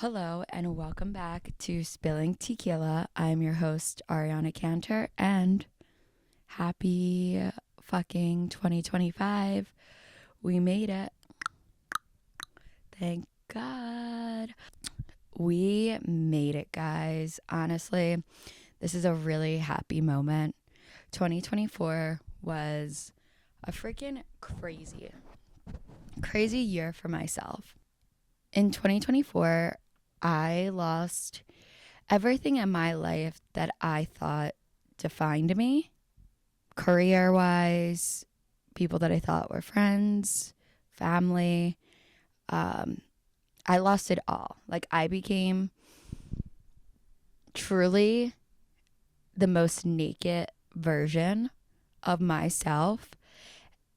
Hello and welcome back to Spilling Tequila. I'm your host, Ariana Cantor, and happy fucking 2025. We made it. Thank God. We made it, guys. Honestly, this is a really happy moment. 2024 was a freaking crazy year for myself. In 2024, I lost everything in my life that I thought defined me, career wise, people that I thought were friends, family. I lost it all. Like, I became truly the most naked version of myself.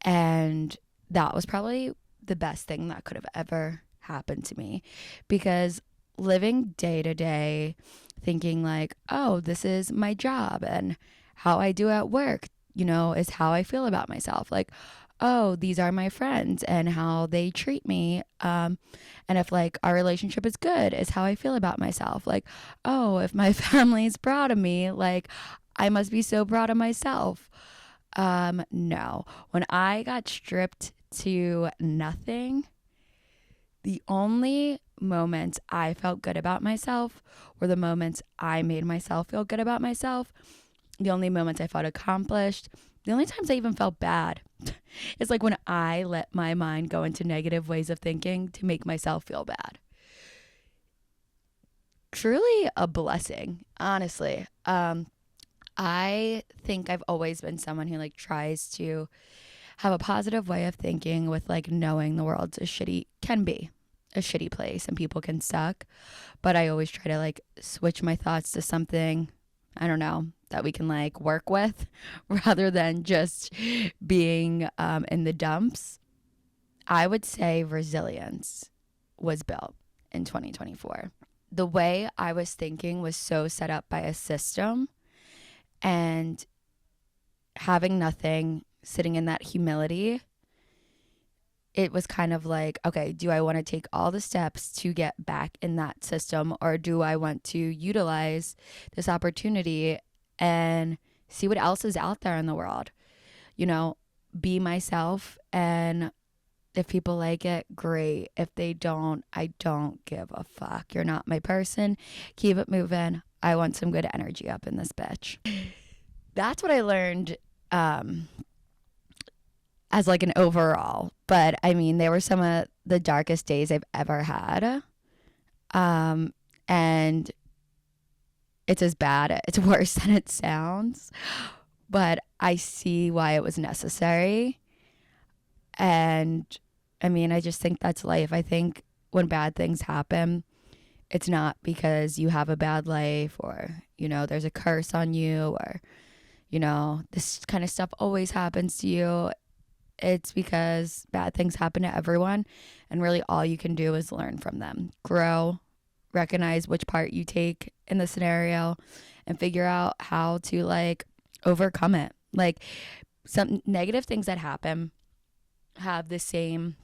And that was probably the best thing that could have ever happened to me, because living day to day thinking like, oh, this is my job and how I do at work, is how I feel about myself. Like, oh, these are my friends and how they treat me. And if like our relationship is good, is how I feel about myself. Like, oh, if my family is proud of me, like I must be so proud of myself. No. When I got stripped to nothing, the only moments I felt good about myself were the moments I made myself feel good about myself. The only moments I felt accomplished, the only times I even felt bad, is like when I let my mind go into negative ways of thinking to make myself feel bad. Truly a blessing, honestly. I think I've always been someone who like tries to have a positive way of thinking with like knowing the world's can be a shitty place and people can suck. But I always try to like switch my thoughts to something, I don't know, that we can like work with rather than just being in the dumps. I would say resilience was built in 2024. The way I was thinking was so set up by a system, and having nothing, sitting in that humility, it was kind of like, okay, do I want to take all the steps to get back in that system, or do I want to utilize this opportunity and see what else is out there in the world? Be myself, and if people like it, great. If they don't, I don't give a fuck. You're not my person. Keep it moving. I want some good energy up in this bitch. That's what I learned as like an overall. But I mean, they were some of the darkest days I've ever had. And it's as bad, it's worse than it sounds. But I see why it was necessary. And I mean, I just think that's life. I think when bad things happen, it's not because you have a bad life or, there's a curse on you or, this kind of stuff always happens to you. It's because bad things happen to everyone, and really all you can do is learn from them, grow, recognize which part you take in the scenario, and figure out how to like overcome it. Like, some negative things that happen have the same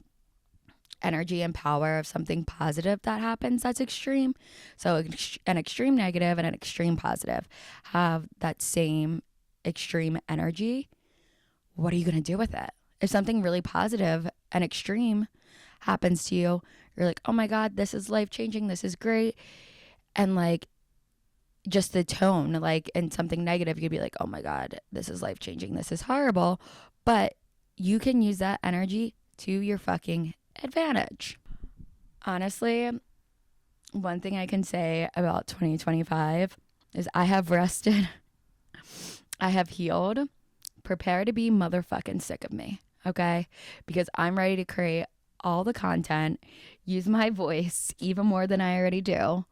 energy and power of something positive that happens that's extreme. So an extreme negative and an extreme positive have that same extreme energy. What are you going to do with it? If something really positive and extreme happens to you, you're like, oh my God, this is life changing. This is great. And like, just the tone, like, in something negative, you'd be like, oh my God, this is life changing. This is horrible. But you can use that energy to your fucking advantage. Honestly, one thing I can say about 2025 is I have rested, I have healed. Prepare to be motherfucking sick of me, okay? Because I'm ready to create all the content, use my voice even more than I already do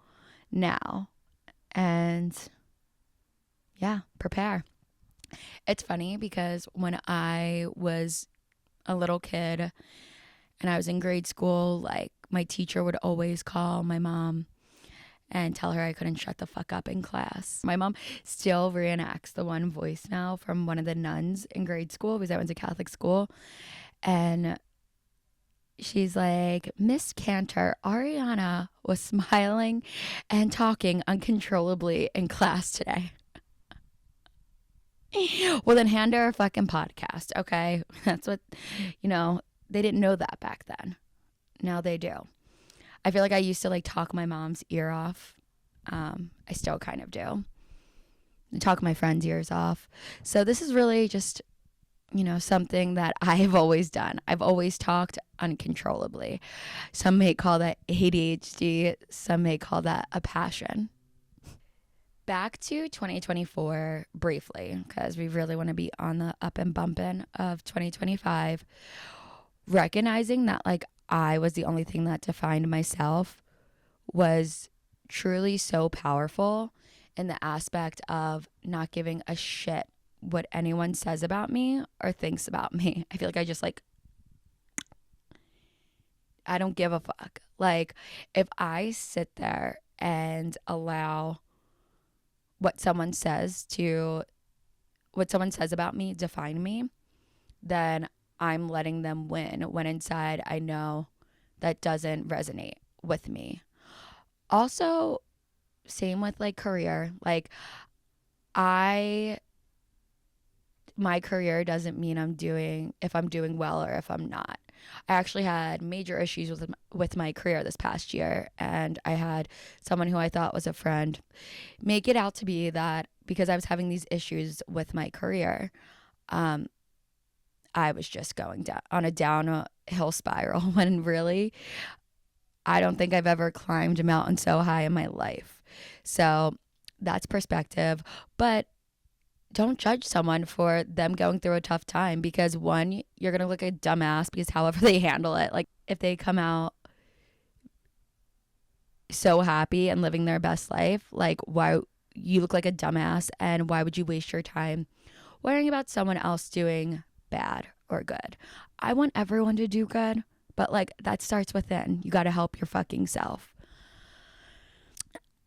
now. And yeah, prepare. It's funny because when I was a little kid and I was in grade school, like my teacher would always call my mom and tell her I couldn't shut the fuck up in class. My mom still reenacts the one voice now from one of the nuns in grade school, because I went to Catholic school. And She's like, Miss Cantor, Ariana was smiling and talking uncontrollably in class today. Well, then hand her a fucking podcast, okay? That's what, they didn't know that back then. Now they do. I feel like I used to like talk my mom's ear off. I still kind of do. I talk my friends' ears off. So this is really just, something that I've always done. I've always talked uncontrollably. Some may call that ADHD. Some may call that a passion. Back to 2024 briefly, because we really want to be on the up and bumping of 2025. Recognizing that like I was the only thing that defined myself was truly so powerful in the aspect of not giving a shit what anyone says about me or thinks about me. I feel like I don't give a fuck. Like if I sit there and allow what someone says about me define me, then I'm letting them win when inside I know that doesn't resonate with me. Also, same with like career. Like my career doesn't mean if I'm doing well or if I'm not. I actually had major issues with my career this past year, and I had someone who I thought was a friend make it out to be that because I was having these issues with my career, I was just going down on a downhill spiral when really I don't think I've ever climbed a mountain so high in my life. So that's perspective. But don't judge someone for them going through a tough time because one, you're going to look like a dumbass because however they handle it, like if they come out so happy and living their best life, like why you look like a dumbass and why would you waste your time worrying about someone else doing bad or good? I want everyone to do good, but like that starts within. You got to help your fucking self.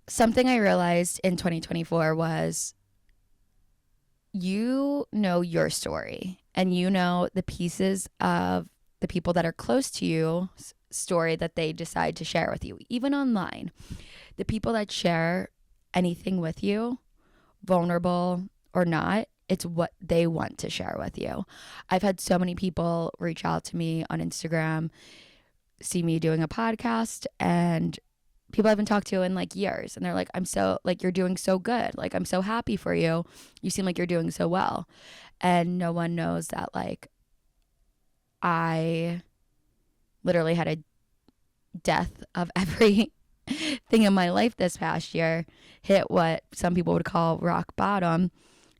Something I realized in 2024 was you know your story and you know the pieces of the people that are close to you story that they decide to share with you, even online. The people that share anything with you, vulnerable or not, it's what they want to share with you. I've had so many people reach out to me on Instagram, see me doing a podcast, and people I haven't talked to in like years. And they're like, I'm so, like, you're doing so good. Like, I'm so happy for you. You seem like you're doing so well. And no one knows that, like, I literally had a death of every thing in my life this past year, hit what some people would call rock bottom,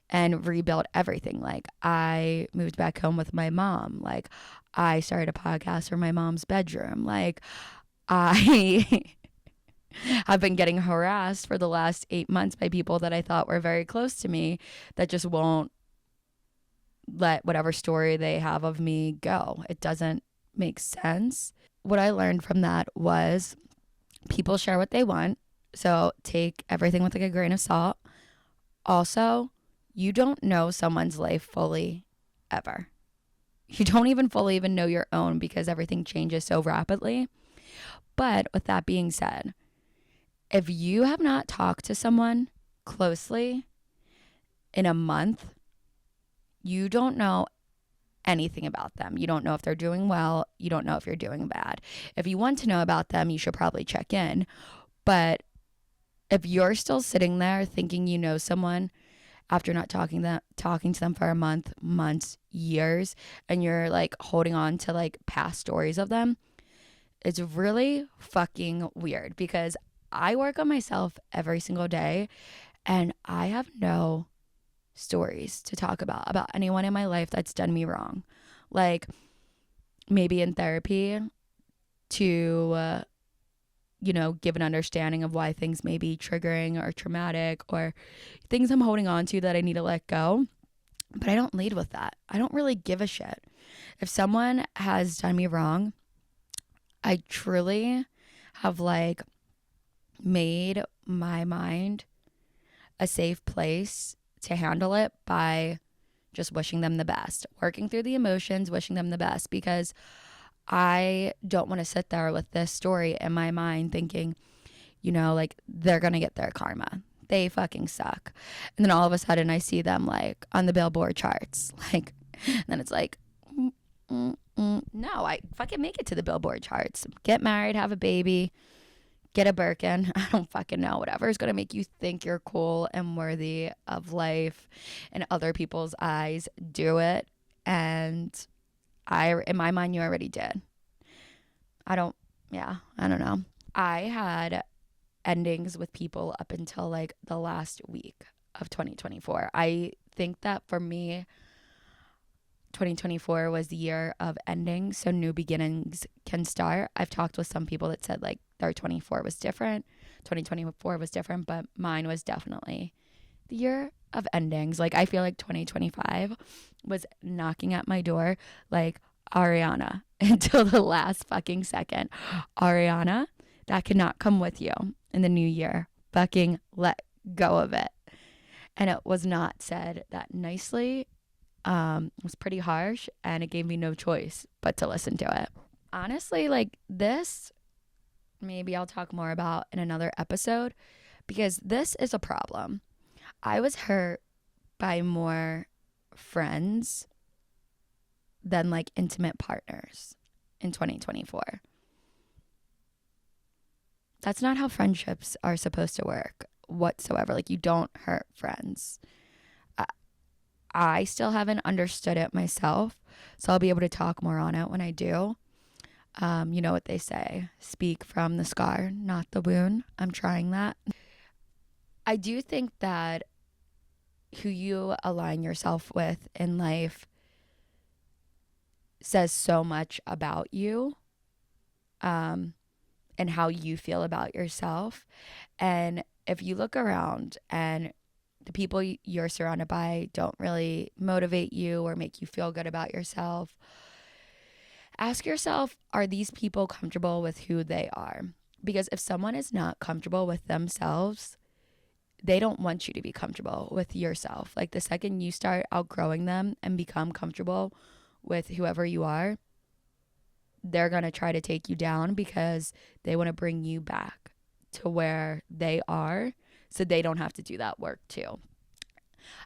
and rebuilt everything. Like I moved back home with my mom. Like I started a podcast from my mom's bedroom. Like I have been getting harassed for the last 8 months by people that I thought were very close to me that just won't let whatever story they have of me go. It doesn't make sense. What I learned from that was people share what they want. So take everything with like a grain of salt. Also, you don't know someone's life fully ever. You don't even fully even know your own because everything changes so rapidly. But with that being said, if you have not talked to someone closely in a month, you don't know anything about them. You don't know if they're doing well. You don't know if you're doing bad. If you want to know about them, you should probably check in. But if you're still sitting there thinking you know someone after not talking to them for a month, months, years, and you're like holding on to like past stories of them, it's really fucking weird because I work on myself every single day and I have no stories to talk about anyone in my life that's done me wrong. Like maybe in therapy to give an understanding of why things may be triggering or traumatic or things I'm holding on to that I need to let go. But I don't lead with that. I don't really give a shit. If someone has done me wrong, I truly have like made my mind a safe place to handle it by just wishing them the best, working through the emotions, wishing them the best, because I don't want to sit there with this story in my mind thinking, you know, like they're going to get their karma. They fucking suck. And then all of a sudden I see them like on the Billboard charts. Like, and then it's like, no, I fucking make it to the Billboard charts. Get married, have a baby, get a Birkin. I don't fucking know. Whatever is going to make you think you're cool and worthy of life in other people's eyes, do it. And in my mind, you already did. I don't know. I had endings with people up until like the last week of 2024. I think that for me, 2024 was the year of endings, so new beginnings can start. I've talked with some people that said like their 24 was different, 2024 was different, but mine was definitely the year of endings. Like I feel like 2025 was knocking at my door like Ariana until the last fucking second. Ariana, that cannot come with you in the new year. Fucking let go of it. And it was not said that nicely. It was pretty harsh, and it gave me no choice but to listen to it. Honestly, like this, maybe I'll talk more about in another episode, because this is a problem. I was hurt by more friends than like intimate partners in 2024. That's not how friendships are supposed to work whatsoever. Like, you don't hurt friends. I still haven't understood it myself, so I'll be able to talk more on it when I do. You know what they say, speak from the scar, not the wound. I'm trying that. I do think that who you align yourself with in life says so much about you, and how you feel about yourself. And if you look around and the people you're surrounded by don't really motivate you or make you feel good about yourself, ask yourself, are these people comfortable with who they are? Because if someone is not comfortable with themselves, they don't want you to be comfortable with yourself. Like the second you start outgrowing them and become comfortable with whoever you are, they're going to try to take you down because they want to bring you back to where they are so they don't have to do that work too.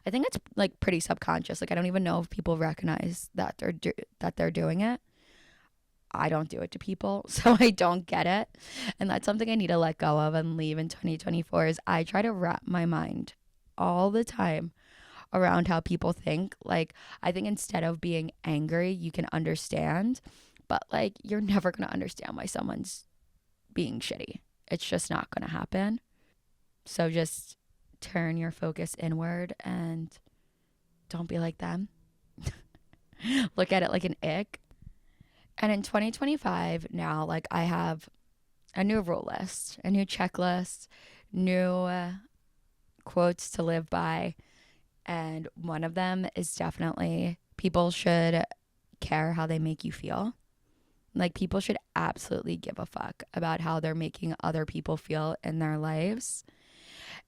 I think it's like pretty subconscious. Like I don't even know if people recognize that they're doing it. I don't do it to people, so I don't get it. And that's something I need to let go of and leave in 2024 is I try to wrap my mind all the time around how people think. Like I think instead of being angry, you can understand, but like you're never going to understand why someone's being shitty. It's just not going to happen. So just turn your focus inward and don't be like them. Look at it like an ick. And in 2025 now, like I have a new rule list, a new checklist, new quotes to live by. And one of them is definitely people should care how they make you feel. Like people should absolutely give a fuck about how they're making other people feel in their lives.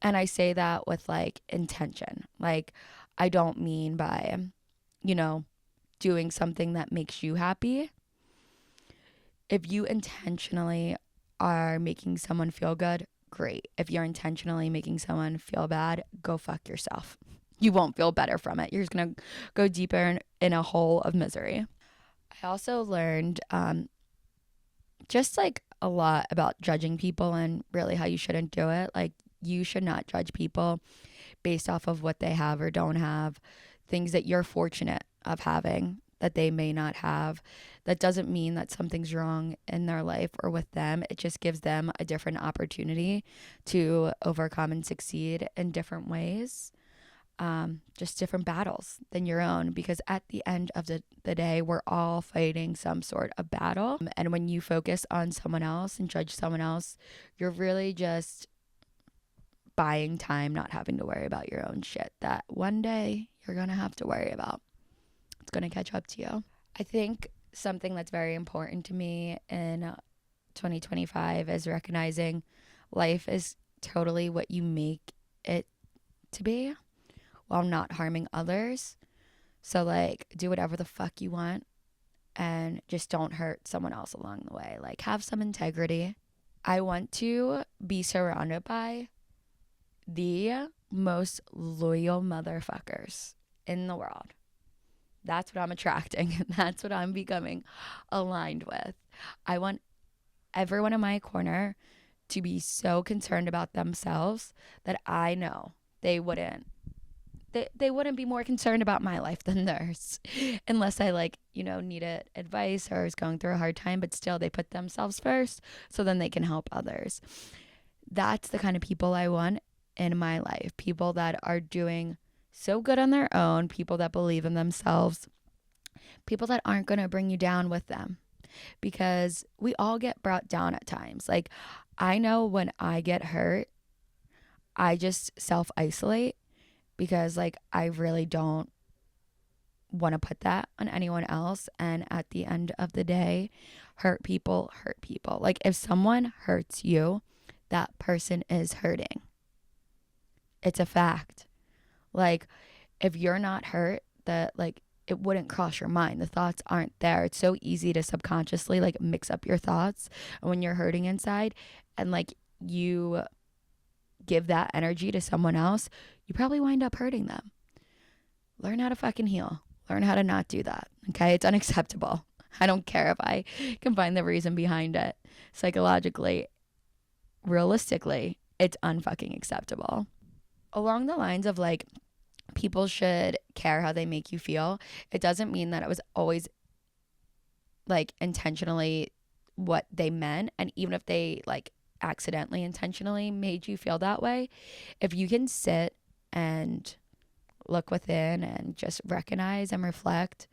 And I say that with like intention. Like I don't mean by, you know, doing something that makes you happy. If you intentionally are making someone feel good, great. If you're intentionally making someone feel bad, go fuck yourself. You won't feel better from it. You're just going to go deeper in a hole of misery. I also learned just like a lot about judging people and really how you shouldn't do it. Like you should not judge people based off of what they have or don't have, things that you're fortunate of having that they may not have. That doesn't mean that something's wrong in their life or with them. It just gives them a different opportunity to overcome and succeed in different ways. Just different battles than your own, because at the end of the day, we're all fighting some sort of battle. And when you focus on someone else and judge someone else, you're really just buying time, not having to worry about your own shit that one day you're going to have to worry about. It's going to catch up to you. I think something that's very important to me in 2025 is recognizing life is totally what you make it to be while not harming others. So like do whatever the fuck you want and just don't hurt someone else along the way. Like, have some integrity. I want to be surrounded by the most loyal motherfuckers in the world. That's what I'm attracting. That's what I'm becoming aligned with. I want everyone in my corner to be so concerned about themselves that I know they wouldn't be more concerned about my life than theirs unless I like, needed advice or was going through a hard time, but still they put themselves first so then they can help others. That's the kind of people I want in my life. People that are doing so good on their own, people that believe in themselves, people that aren't going to bring you down with them, because we all get brought down at times. Like, I know when I get hurt, I just self-isolate because like I really don't want to put that on anyone else. And at the end of the day, hurt people hurt people. Like, if someone hurts you, that person is hurting. It's a fact. Like, if you're not hurt, that like it wouldn't cross your mind. The thoughts aren't there. It's so easy to subconsciously like mix up your thoughts when you're hurting inside, and like you give that energy to someone else, you probably wind up hurting them. Learn how to fucking heal. Learn how to not do that. Okay? It's unacceptable. I don't care if I can find the reason behind it. Psychologically, realistically, it's unfucking acceptable. Along the lines of like, people should care how they make you feel, it doesn't mean that it was always like intentionally what they meant. And even if they like accidentally intentionally made you feel that way, if you can sit and look within and just recognize and reflect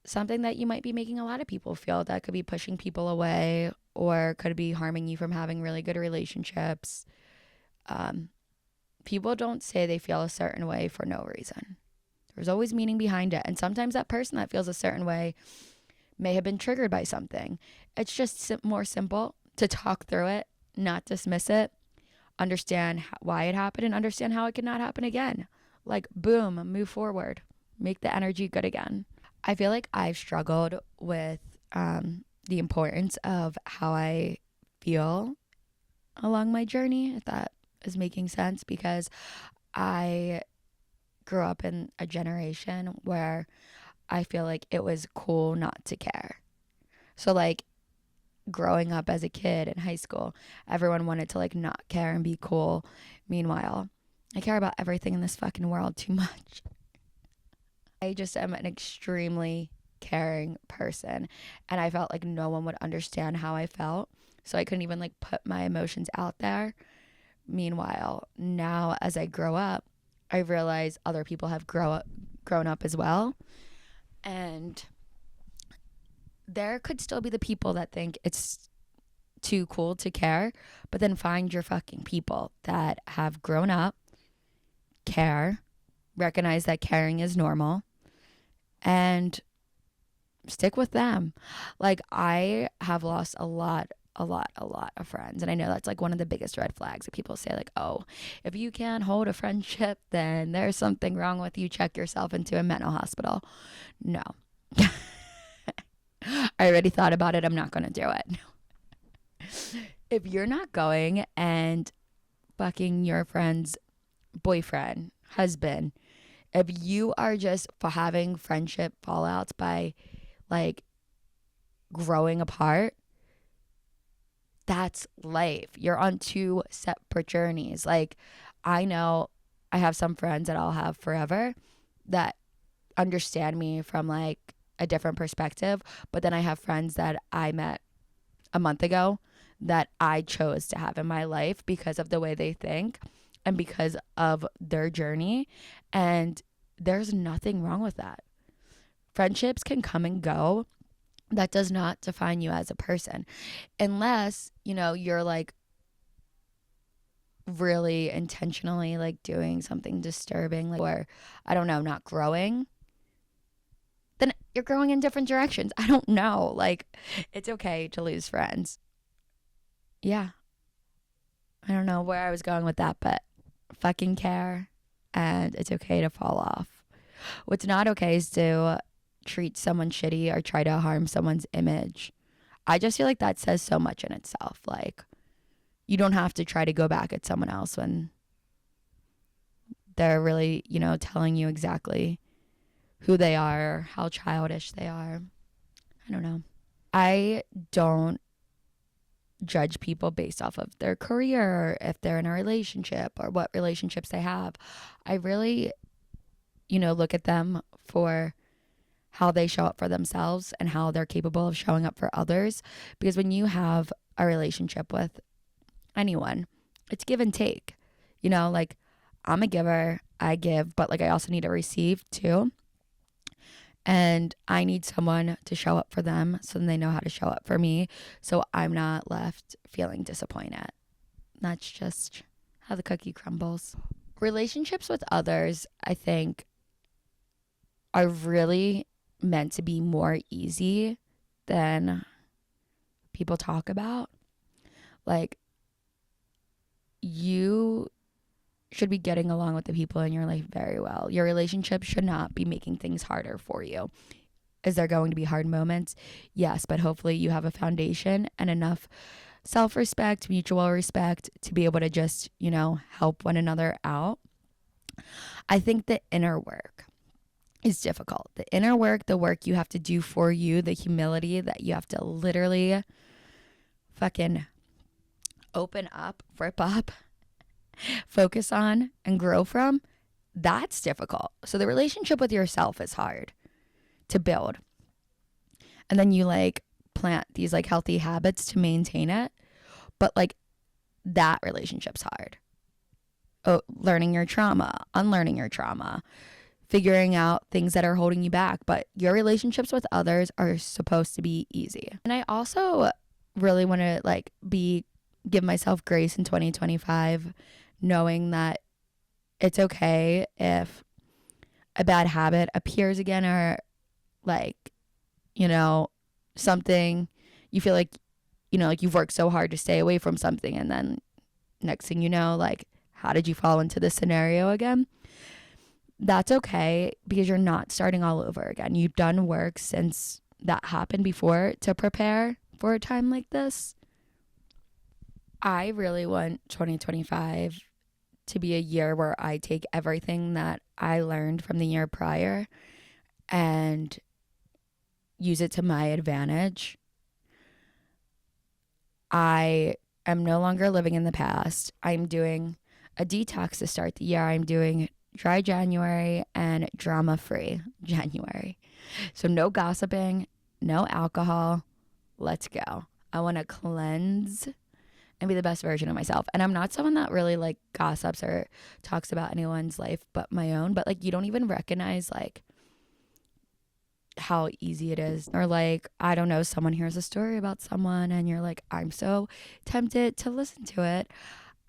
something that you might be making a lot of people feel, that could be pushing people away or could be harming you from having really good relationships. People don't say they feel a certain way for no reason. There's always meaning behind it. And sometimes that person that feels a certain way may have been triggered by something. It's just more simple to talk through it, not dismiss it, understand why it happened, and understand how it could not happen again. Like, boom, move forward, make the energy good again. I feel like I've struggled with the importance of how I feel along my journey, if that is making sense, because I grew up in a generation where I feel like it was cool not to care. So like, growing up as a kid in high school, everyone wanted to like not care and be cool. Meanwhile, I care about everything in this fucking world too much. I just am an extremely caring person, and I felt like no one would understand how I felt, so I couldn't even like put my emotions out there. Meanwhile, now as I grow up, I realize other people have grown up as well, and there could still be the people that think it's too cool to care, but then find your fucking people that have grown up, care, recognize that caring is normal, and stick with them. Like, I have lost a lot of friends, and I know that's like one of the biggest red flags that people say, like, oh, if you can't hold a friendship, then there's something wrong with you. Check yourself into a mental hospital. No. I already thought about it. I'm not going to do it. If you're not going and fucking your friend's boyfriend, husband, if you are just having friendship fallouts by like growing apart, that's life. You're on two separate journeys. Like, I know I have some friends that I'll have forever that understand me from like a different perspective, but then I have friends that I met a month ago that I chose to have in my life because of the way they think and because of their journey, and there's nothing wrong with that. Friendships can come and go. That does not define you as a person, unless you're like really intentionally like doing something disturbing, like, or I don't know, not growing. Then you're growing in different directions. I don't know. Like, it's okay to lose friends. Yeah. I don't know where I was going with that, but fucking care, and it's okay to fall off. What's not okay is to treat someone shitty or try to harm someone's image. I just feel like that says so much in itself. Like, you don't have to try to go back at someone else when they're really, telling you exactly who they are, how childish they are. I don't know. I don't judge people based off of their career, or if they're in a relationship, or what relationships they have. I really, look at them for how they show up for themselves and how they're capable of showing up for others. Because when you have a relationship with anyone, it's give and take. Like, I'm a giver, I give, but like I also need to receive too. And I need someone to show up for them so then they know how to show up for me, so I'm not left feeling disappointed. That's just how the cookie crumbles. Relationships with others, I think, are really meant to be more easy than people talk about. Like, you should be getting along with the people in your life very well. Your relationship should not be making things harder for you. Is there going to be hard moments? Yes, but hopefully you have a foundation and enough self-respect, mutual respect to be able to just, help one another out. I think the inner work is difficult. The inner work, the work you have to do for you, the humility that you have to literally fucking open up, rip up, focus on, and grow from, that's difficult. So the relationship with yourself is hard to build. And then you like plant these like healthy habits to maintain it. But like, that relationship's hard. Oh, learning your trauma, unlearning your trauma, figuring out things that are holding you back. But your relationships with others are supposed to be easy. And I also really want to like give myself grace in 2025, knowing that it's okay if a bad habit appears again, or like, something you feel like, like you've worked so hard to stay away from something, and then next thing you know, like, how did you fall into this scenario again? That's okay, because you're not starting all over again. You've done work since that happened before to prepare for a time like this. I really want 2025 to be a year where I take everything that I learned from the year prior and use it to my advantage. I am no longer living in the past. I'm doing a detox to start the year. I'm doing dry January and drama-free January. So no gossiping, no alcohol. Let's go. I want to cleanse and be the best version of myself. And I'm not someone that really like gossips or talks about anyone's life but my own. But like, you don't even recognize like how easy it is. Or like, I don't know, someone hears a story about someone and you're like, I'm so tempted to listen to it.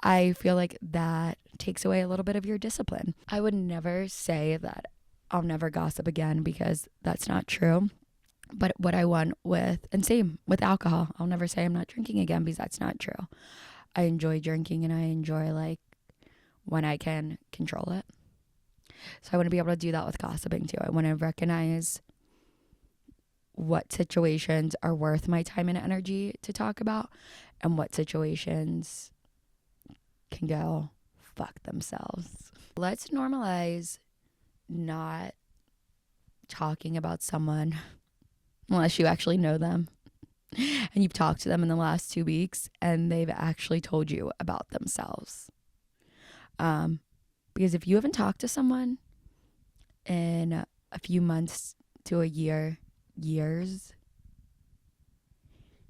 I feel like that takes away a little bit of your discipline. I would never say that I'll never gossip again, because that's not true. But what I want and same with alcohol, I'll never say I'm not drinking again, because that's not true. I enjoy drinking, and I enjoy like when I can control it. So I want to be able to do that with gossiping too. I want to recognize what situations are worth my time and energy to talk about, and what situations can go fuck themselves. Let's normalize not talking about someone unless you actually know them and you've talked to them in the last 2 weeks and they've actually told you about themselves. Because if you haven't talked to someone in a few months to a years,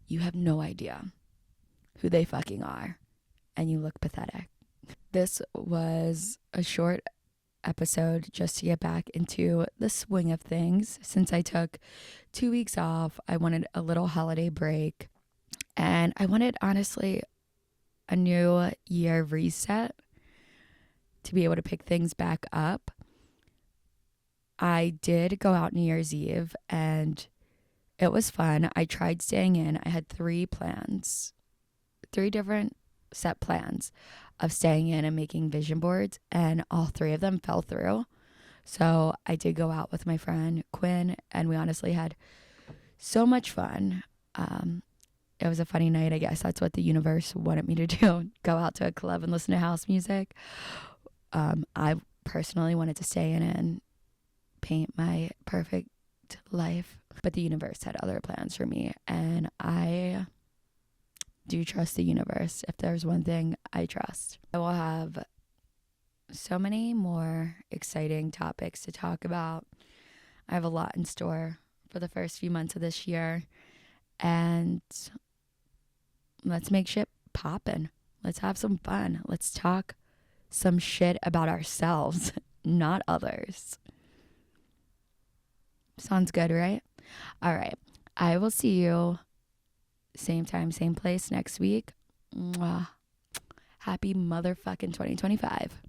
you have no idea who they fucking are, and you look pathetic. This was a short episode just to get back into the swing of things. Since I took 2 weeks off, I wanted a little holiday break, and I wanted, honestly, a new year reset to be able to pick things back up. I did go out New Year's Eve and it was fun. I tried staying in. I had 3 different set plans of staying in and making vision boards, and all 3 of them fell through. So I did go out with my friend Quinn, and we honestly had so much fun. It was a funny night. I guess that's what the universe wanted me to do, go out to a club and listen to house music. I personally wanted to stay in and paint my perfect life, but the universe had other plans for me, and I do trust the universe. If there's one thing I trust, I will have so many more exciting topics to talk about. I have a lot in store for the first few months of this year, and let's make shit poppin'. Let's have some fun. Let's talk some shit about ourselves, not others. Sounds good, right? All right. I will see you same time, same place next week. Mwah. Happy motherfucking 2025.